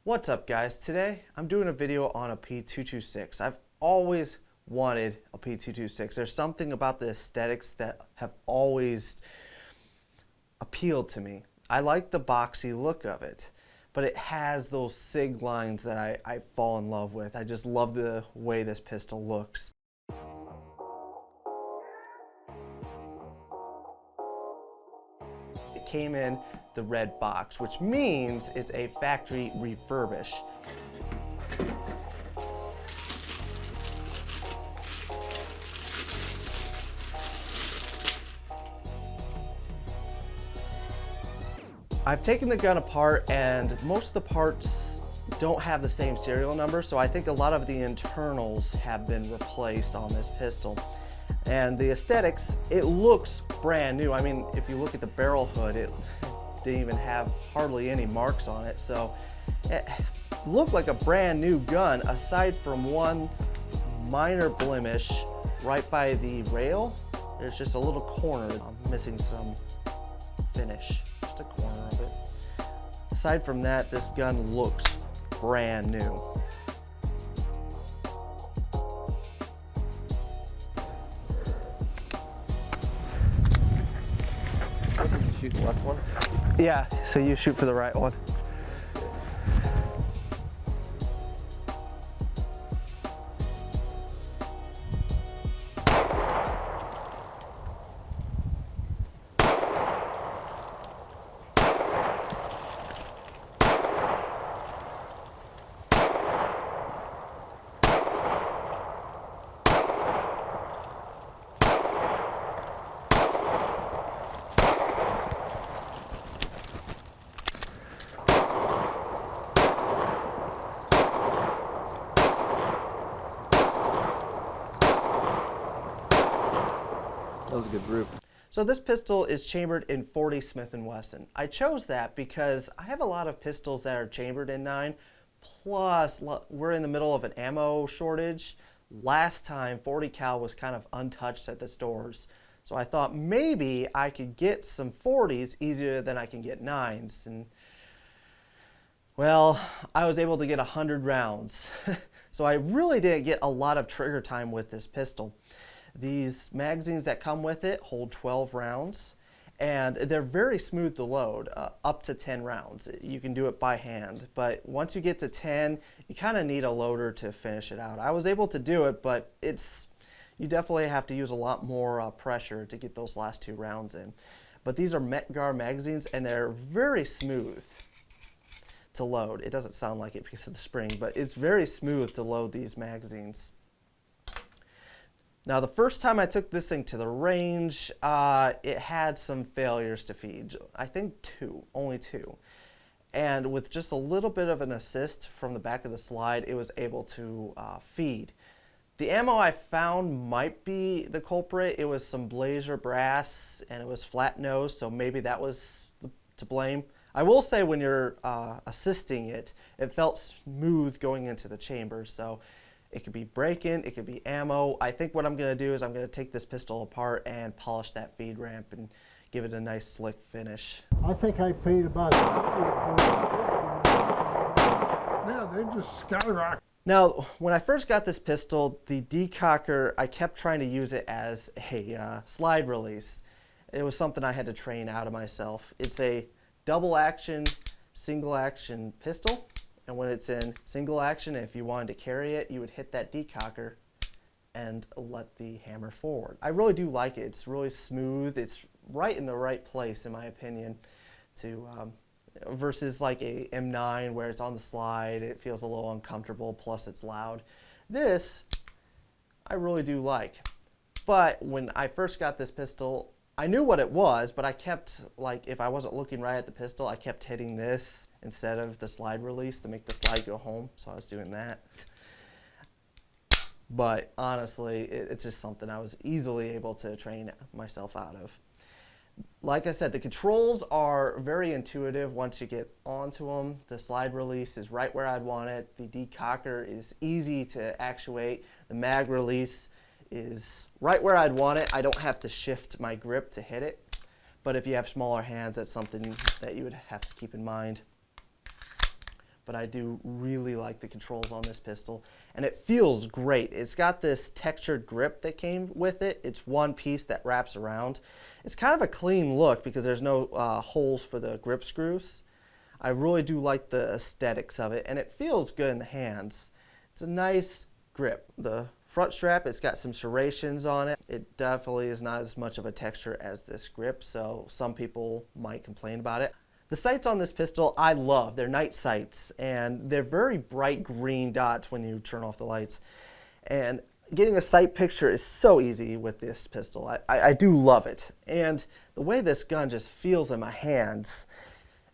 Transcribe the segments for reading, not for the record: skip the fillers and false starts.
What's up guys? Today I'm doing a video on a P226. I've always wanted a P226. There's something about the aesthetics that have always appealed to me. I like the boxy look of it, but it has those Sig lines that I fall in love with. I just love the way this pistol looks. It came in the red box, which means it's a factory refurbish. I've taken the gun apart and most of the parts don't have the same serial number, so I think a lot of the internals have been replaced on this pistol. And the aesthetics, it looks brand new. I mean, if you look at the barrel hood, it didn't even have hardly any marks on it. So it looked like a brand new gun, aside from one minor blemish right by the rail. There's just a little corner. I'm missing some finish, just a corner of it. Aside from that, this gun looks brand new. Shoot the left one? Yeah, so you shoot for the right one. That was a good group. So this pistol is chambered in 40 Smith&Wesson. I chose that because I have a lot of pistols that are chambered in 9, plus we're in the middle of an ammo shortage. Last time 40 cal was kind of untouched at the stores. So I thought maybe I could get some 40s easier than I can get 9s. And well, I was able to get 100 rounds. So I really didn't get a lot of trigger time with this pistol. These magazines that come with it hold 12 rounds, and they're very smooth to load, up to 10 rounds. You can do it by hand, but once you get to 10, you kind of need a loader to finish it out. I was able to do it, but you definitely have to use a lot more pressure to get those last 2 rounds in. But these are Metgar magazines, and they're very smooth to load. It doesn't sound like it because of the spring, but it's very smooth to load these magazines. Now, the first time I took this thing to the range, it had some failures to feed. I think only two. And with just a little bit of an assist from the back of the slide, it was able to feed. The ammo I found might be the culprit. It was some Blazer brass, and it was flat nose, so maybe that was to blame. I will say when you're assisting it, it felt smooth going into the chamber, so it could be break-in, it could be ammo. I think what I'm going to do is I'm going to take this pistol apart and polish that feed ramp and give it a nice slick finish. I think I paid about yeah, they just skyrocket. Now, when I first got this pistol, the decocker, I kept trying to use it as a slide release. It was something I had to train out of myself. It's a double action, single action pistol. And when it's in single action, if you wanted to carry it, you would hit that decocker and let the hammer forward. I really do like it. It's really smooth. It's right in the right place, in my opinion, versus like a M9 where it's on the slide. It feels a little uncomfortable, plus it's loud. This, I really do like. But when I first got this pistol, I knew what it was, but I kept, like, if I wasn't looking right at the pistol, I kept hitting this instead of the slide release to make the slide go home, so I was doing that. But honestly, it's just something I was easily able to train myself out of. Like I said, the controls are very intuitive once you get onto them. The slide release is right where I'd want it. The decocker is easy to actuate. The mag release is right where I'd want it. I don't have to shift my grip to hit it. But if you have smaller hands, that's something that you would have to keep in mind. but I do really like the controls on this pistol, and it feels great. It's got this textured grip that came with it. It's one piece that wraps around. It's kind of a clean look because there's no holes for the grip screws. I really do like the aesthetics of it, and it feels good in the hands. It's a nice grip. The front strap, it's got some serrations on it. It definitely is not as much of a texture as this grip, so some people might complain about it. The sights on this pistol I love. They're night sights, and they're very bright green dots when you turn off the lights. And getting a sight picture is so easy with this pistol. I do love it. And the way this gun just feels in my hands,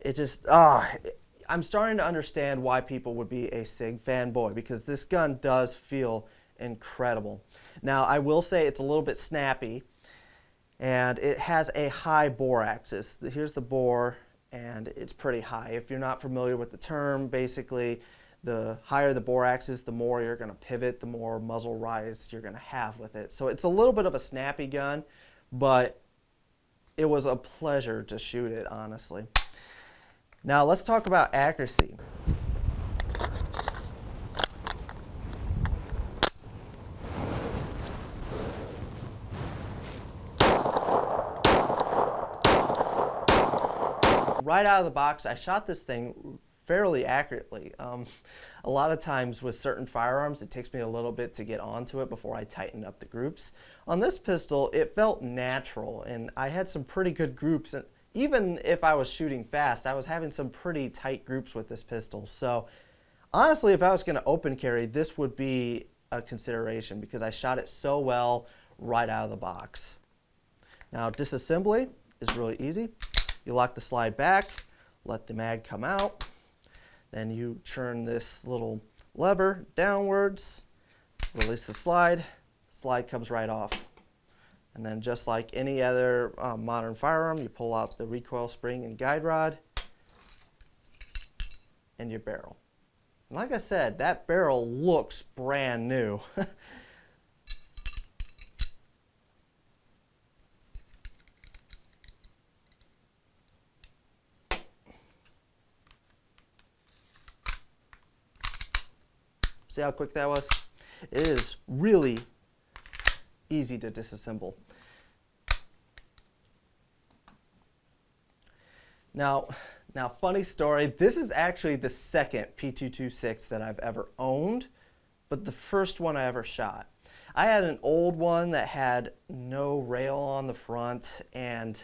it just, I'm starting to understand why people would be a Sig fanboy, because this gun does feel incredible. Now, I will say it's a little bit snappy, and it has a high bore axis. Here's the bore, and it's pretty high. If you're not familiar with the term, basically, the higher the bore axis, the more you're going to pivot, the more muzzle rise you're going to have with it. So it's a little bit of a snappy gun, but it was a pleasure to shoot it, honestly. Now let's talk about accuracy. Right out of the box, I shot this thing fairly accurately. A lot of times with certain firearms, it takes me a little bit to get onto it before I tighten up the groups. On this pistol, it felt natural, and I had some pretty good groups. And even if I was shooting fast, I was having some pretty tight groups with this pistol. So honestly, if I was going to open carry, this would be a consideration because I shot it so well right out of the box. Now, disassembly is really easy. You lock the slide back, let the mag come out, then you turn this little lever downwards, release the slide comes right off. And then just like any other modern firearm, you pull out the recoil spring and guide rod and your barrel. And like I said, that barrel looks brand new. See how quick that was? It is really easy to disassemble. Now, funny story, this is actually the second P226 that I've ever owned, but the first one I ever shot. I had an old one that had no rail on the front, and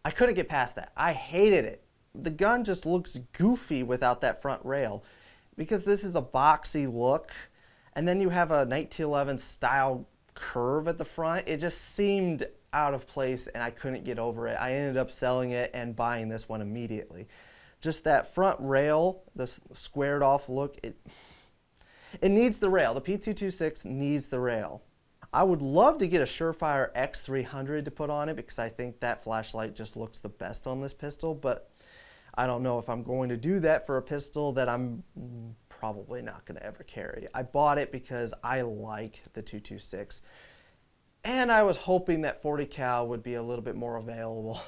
I couldn't get past that. I hated it. The gun just looks goofy without that front rail, because this is a boxy look, and then you have a 1911 style curve at the front. It just seemed out of place, and I couldn't get over it. I ended up selling it and buying this one immediately. Just that front rail, this squared off look, it needs the rail. The P226 needs the rail. I would love to get a Surefire X300 to put on it because I think that flashlight just looks the best on this pistol, but I don't know if I'm going to do that for a pistol that I'm probably not going to ever carry. I bought it because I like the 226. And I was hoping that 40 cal would be a little bit more available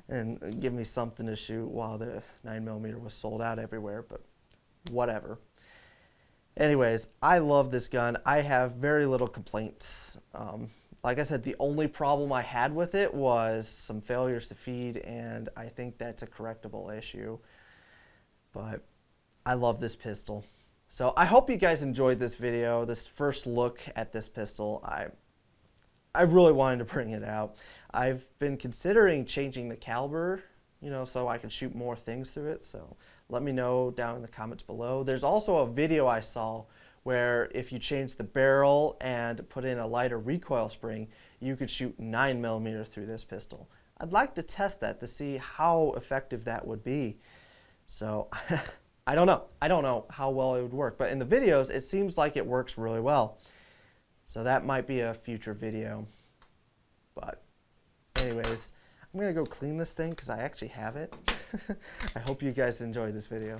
and give me something to shoot while the 9mm was sold out everywhere, but whatever. Anyways, I love this gun. I have very little complaints. Like I said, the only problem I had with it was some failures to feed, and I think that's a correctable issue. But I love this pistol. So I hope you guys enjoyed this video, this first look at this pistol. I really wanted to bring it out. I've been considering changing the caliber, so I can shoot more things through it. So let me know down in the comments below. There's also a video I saw where if you change the barrel and put in a lighter recoil spring, you could shoot 9mm through this pistol. I'd like to test that to see how effective that would be. So I don't know. I don't know how well it would work, but in the videos, it seems like it works really well. So that might be a future video. But anyways, I'm going to go clean this thing because I actually have it. I hope you guys enjoyed this video.